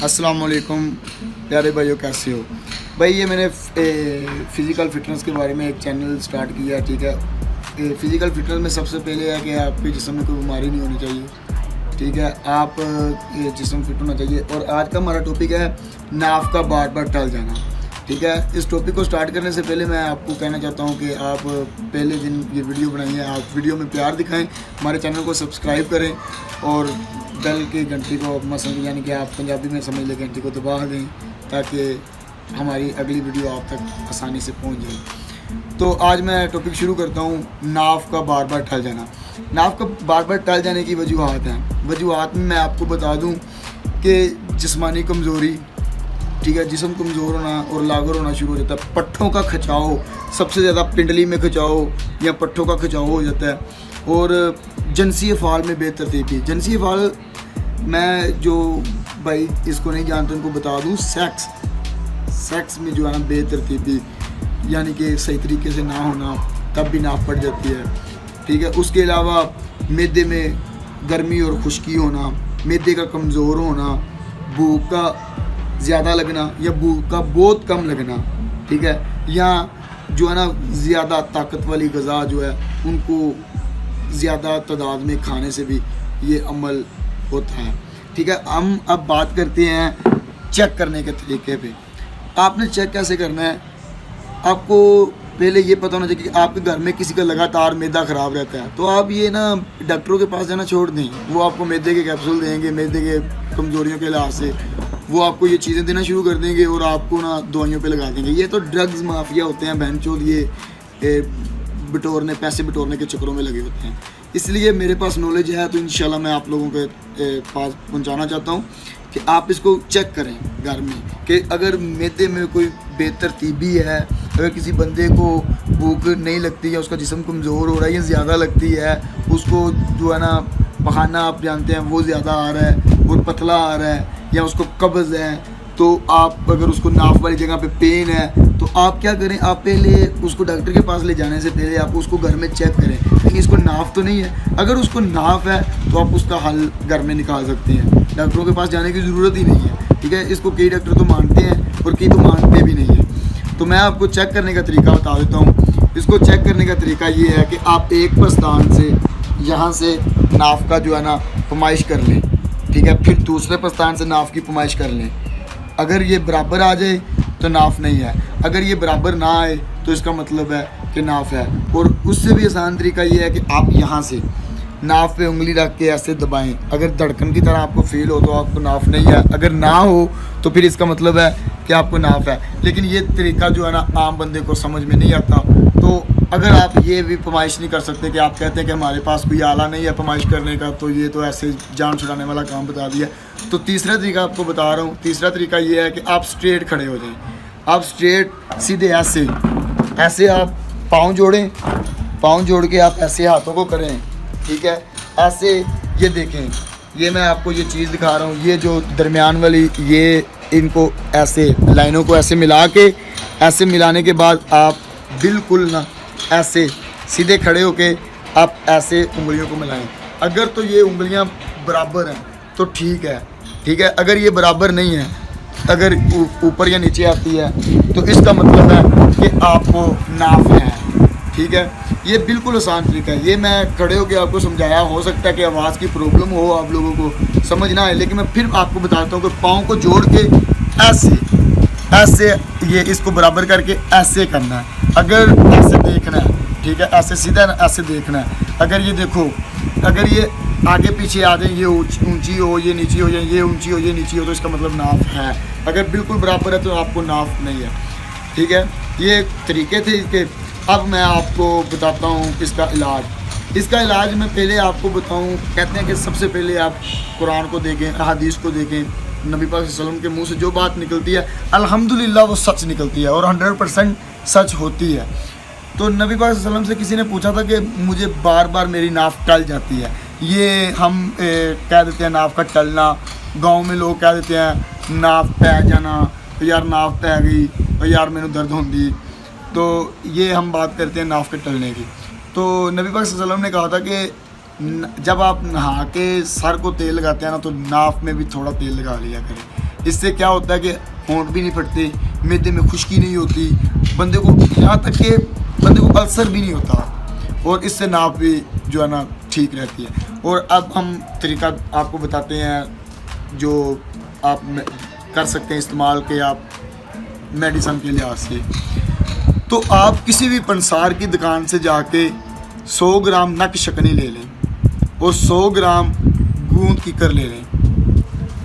अस्सलाम वालेकुम प्यारे भाइयों, कैसे हो भाई। ये मैंने फ़िज़िकल फ़िटनेस के बारे में एक चैनल स्टार्ट किया है, ठीक है। फ़िज़िकल फ़िटनेस में सबसे पहले है कि आपके जिस्म में कोई बीमारी नहीं होनी चाहिए, ठीक है। आप जिस्म फिट होना चाहिए। और आज का हमारा टॉपिक है नाफ का बार बार टल जाना, ठीक है। इस टॉपिक को स्टार्ट करने से पहले मैं आपको कहना चाहता हूँ कि आप पहले दिन ये वीडियो बनाइए, आप वीडियो में प्यार दिखाएं, हमारे चैनल को सब्सक्राइब करें और बेल की घंटी को मसल यानी कि आप पंजाबी में समझ लें घंटी को दबा दें ताकि हमारी अगली वीडियो आप तक आसानी से पहुँच जाए। तो आज मैं टॉपिक शुरू करता हूँ, नाफ का बार बार टल जाना। नाफ का बार बार टल जाने की वजूहात हैं। वजूहात में मैं आपको बता दूँ कि जिस्मानी कमज़ोरी, ठीक है, जिस्म कमज़ोर होना और लागर होना शुरू हो जाता है। पट्ठों का खिंचाव, सबसे ज़्यादा पिंडली में खिंचाव या पट्ठों का खिंचाव हो जाता है। और जिनसी फ़ाल में बेतरतीबी। जिनसी फ़ाल मैं जो भाई इसको नहीं जानते उनको बता दूँ, सेक्स में जो है ना बेतरतीबी यानी कि सही तरीके से ना होना, तब भी नाफ पड़ जाती है, ठीक है। उसके अलावा मैदे में गर्मी और खुश्की होना, मैदे का कमज़ोर होना, भूख का ज़्यादा लगना या भूख का बहुत कम लगना, ठीक है। या जो है ना ज़्यादा ताकत वाली ग़िज़ा जो है उनको ज़्यादा तादाद में खाने से भी ये अमल होता है, ठीक है। हम अब बात करते हैं चेक करने के तरीके पे। आपने चेक कैसे करना है, आपको पहले ये पता होना चाहिए कि आपके घर में किसी का लगातार मैदा ख़राब रहता है, तो आप ये ना डॉक्टरों के पास जाना छोड़ दें। वो आपको मैदे के कैप्सूल देंगे, मैदे के कमज़ोरियों के लिहाज से वो आपको ये चीज़ें देना शुरू कर देंगे और आपको ना दवाइयों पे लगा देंगे। ये तो ड्रग्स माफिया होते हैं, बहनचोद, ये बटोरने, पैसे बटोरने के चक्करों में लगे होते हैं। इसलिए मेरे पास नॉलेज है तो इंशाल्लाह मैं आप लोगों के पास पहुंचाना चाहता हूं कि आप इसको चेक करें घर में कि अगर मैदे में कोई बेतरतीबी है, अगर किसी बंदे को भूख नहीं लगती है, उसका जिस्म कमज़ोर हो रहा है या ज़्यादा लगती है, उसको जो है ना पखाना आप जानते हैं वो ज़्यादा आ रहा है और पतला आ रहा है, या उसको कब्ज़ है, तो आप अगर उसको नाफ वाली जगह पे पेन है तो आप क्या करें, आप पहले उसको डॉक्टर के पास ले जाने से पहले आप उसको घर में चेक करें कि इसको नाफ तो नहीं है। अगर उसको नाफ है तो आप उसका हल घर में निकाल सकते हैं, डॉक्टरों के पास जाने की ज़रूरत ही नहीं है, ठीक है। इसको कई डॉक्टर तो मानते हैं और कई तो मानते भी नहीं है। तो मैं आपको चेक करने का तरीका बता देता हूँ। इसको चेक करने का तरीका ये है कि आप एक पस्तान से यहाँ से नाफ का जो है ना पमाइश कर लें, ठीक है। फिर दूसरे पस्तान से नाफ की पमाइश कर लें। अगर ये बराबर आ जाए तो नाफ नहीं है, अगर ये बराबर ना आए तो इसका मतलब है कि नाफ है। और उससे भी आसान तरीका ये है कि आप यहाँ से नाफ पे उंगली रख के ऐसे दबाएं। अगर धड़कन की तरह आपको फील हो तो आपको नाफ नहीं है, अगर ना हो तो फिर इसका मतलब है कि आपको नाफ है। लेकिन ये तरीका जो है ना आम बंदे को समझ में नहीं आता। तो अगर आप ये भी पमाइश नहीं कर सकते कि आप कहते हैं कि हमारे पास कोई आला नहीं है पमाइश करने का, तो ये तो ऐसे जान छुड़ाने वाला काम बता दिया, तो तीसरा तरीका आपको बता रहा हूँ। तीसरा तरीका ये है कि आप स्ट्रेट खड़े हो जाएं। आप स्ट्रेट सीधे ऐसे आप पाँव जोड़ें, पाँव जोड़ के आप ऐसे हाथों को करें, ठीक है। ऐसे ये देखें, ये मैं आपको ये चीज़ दिखा रहा हूँ, ये जो दरमियान वाली ये इनको ऐसे लाइनों को ऐसे मिला के, ऐसे मिलाने के बाद आप बिल्कुल ना ऐसे सीधे खड़े होके आप ऐसे उंगलियों को मिलाएं। अगर तो ये उंगलियां बराबर हैं तो ठीक है, ठीक है। अगर ये बराबर नहीं है, अगर ऊपर या नीचे आती है तो इसका मतलब है कि आपको नाफ है, ठीक है। ये बिल्कुल आसान तरीका है, ये मैं खड़े होकर आपको समझाया। हो सकता है कि आवाज़ की प्रॉब्लम हो, आप लोगों को समझ ना आए, लेकिन मैं फिर आपको बताता हूँ कि पाँव को जोड़ के ऐसे ये इसको बराबर करके ऐसे करना है। अगर ऐसे देखना है, ठीक है, ऐसे सीधा ऐसे देखना है। अगर ये देखो, अगर ये आगे पीछे आ जाए, ये ऊंची हो, ये नीची हो, या ये ऊंची हो, ये नीची हो, तो इसका मतलब नाफ है। अगर बिल्कुल बराबर है तो आपको नाफ नहीं है, ठीक है। ये तरीके थे इसके। अब मैं आपको बताता हूँ इसका इलाज। इसका इलाज मैं पहले आपको बताऊँ, कहते हैं कि सबसे पहले आप कुरान को देखें, हदीस को देखें। नबी पाक सल्लल्लाहु अलैहि वसल्लम के मुंह से जो बात निकलती है अल्हम्दुलिल्लाह वो सच निकलती है और 100% सच होती है। तो नबी पाक सल्लल्लाहु अलैहि वसल्लम से किसी ने पूछा था कि मुझे बार बार मेरी नाफ टल जाती है। ये हम कह देते हैं नाफ का टलना, गांव में लोग कह देते हैं नाफ पै जाना, तो यार नाफ पै गई, तो यार मैंने दर्द होंदी। तो ये हम बात करते हैं नाफ के टलने की। तो नबी पाक सल्लल्लाहु अलैहि वसल्लम ने कहा था कि जब आप नहा के सर को तेल लगाते हैं ना, तो नाफ में भी थोड़ा तेल लगा लिया करें। इससे क्या होता है कि होंठ भी नहीं फटते, मैदे में खुश्की नहीं होती, बंदे को यहाँ तक कि बंदे को अल्सर भी नहीं होता, और इससे नाप भी जो है ना ठीक रहती है। और अब हम तरीका आपको बताते हैं जो आप कर सकते हैं इस्तेमाल के आप मेडिसिन के लिहाज से। तो आप किसी भी पंसार की दुकान से जाके 100 ग्राम नक शकनी ले लें और 100 ग्राम गूंद कीकर ले लें।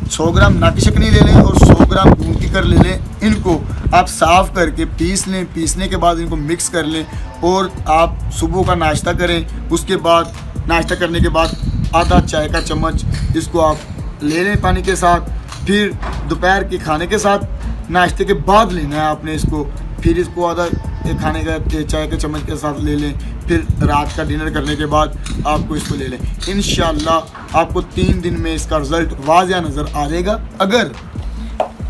100 ग्राम नक शकनी ले लें और 100 ग्राम गूंद कीकर ले लें। इनको आप साफ़ करके पीस लें। पीसने के बाद इनको मिक्स कर लें और आप सुबह का नाश्ता करें। उसके बाद नाश्ता करने के बाद आधा चाय का चम्मच इसको आप ले लें पानी के साथ। फिर दोपहर के खाने के साथ नाश्ते के बाद लेना है आपने इसको। फिर इसको आधा खाने का चाय के चम्मच के साथ ले लें। फिर रात का डिनर करने के बाद आपको इसको ले लें। इंशाल्लाह आपको 3 दिन में इसका रिज़ल्ट वाज़िया नज़र आ जाएगा। अगर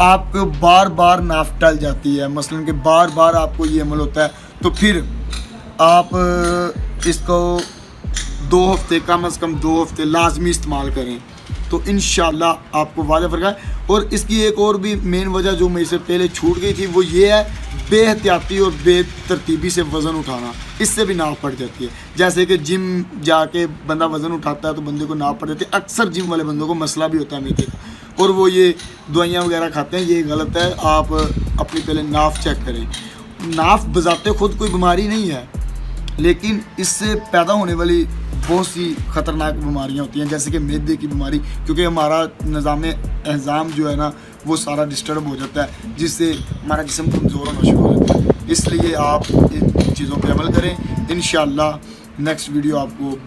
आपको बार बार नाफ टल जाती है, मसलन कि बार बार आपको ये अमल होता है, तो फिर आप इसको 2 हफ्ते कम से कम 2 हफ्ते लाजमी इस्तेमाल करें, तो इंशाल्लाह आपको वाज़िया फ़र्क है। और इसकी एक और भी मेन वजह जो मेरे से पहले छूट गई थी वो ये है बेहतियाती और बेतरतीबी से वज़न उठाना। इससे भी नाप पड़ जाती है। जैसे कि जिम जाके बंदा वज़न उठाता है तो बंदे को नाप पड़ जाती है। अक्सर जिम वाले बंदों को मसला भी होता है मीठे का, और वो ये दवाइयाँ वगैरह खाते हैं। ये गलत है। आप अपनी पहले नाफ चेक करें। नाफ बजाते खुद कोई बीमारी नहीं है, लेकिन इससे पैदा होने वाली बहुत सी ख़तरनाक बीमारियां होती हैं, जैसे कि मैदे की बीमारी, क्योंकि हमारा निज़ाम एहज़ाम जो है ना वो सारा डिस्टर्ब हो जाता है, जिससे हमारा जिस्म कमज़ोर होना शुरू हो जाता है। इसलिए आप इन चीज़ों पे अमल करें। इंशाल्लाह नेक्स्ट वीडियो आपको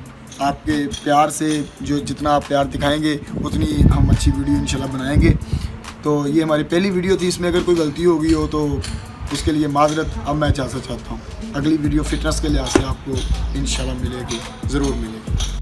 आपके प्यार से जो जितना आप प्यार दिखाएंगे उतनी हम अच्छी वीडियो इंशाल्लाह बनाएंगे। तो ये हमारी पहली वीडियो थी, इसमें अगर कोई गलती हो गई हो तो उसके लिए माज़रत अब मैं इजाज़त चाहता हूँ। अगली वीडियो फिटनेस के लिहाज से आपको इंशाल्लाह मिलेगी, ज़रूर मिलेगी।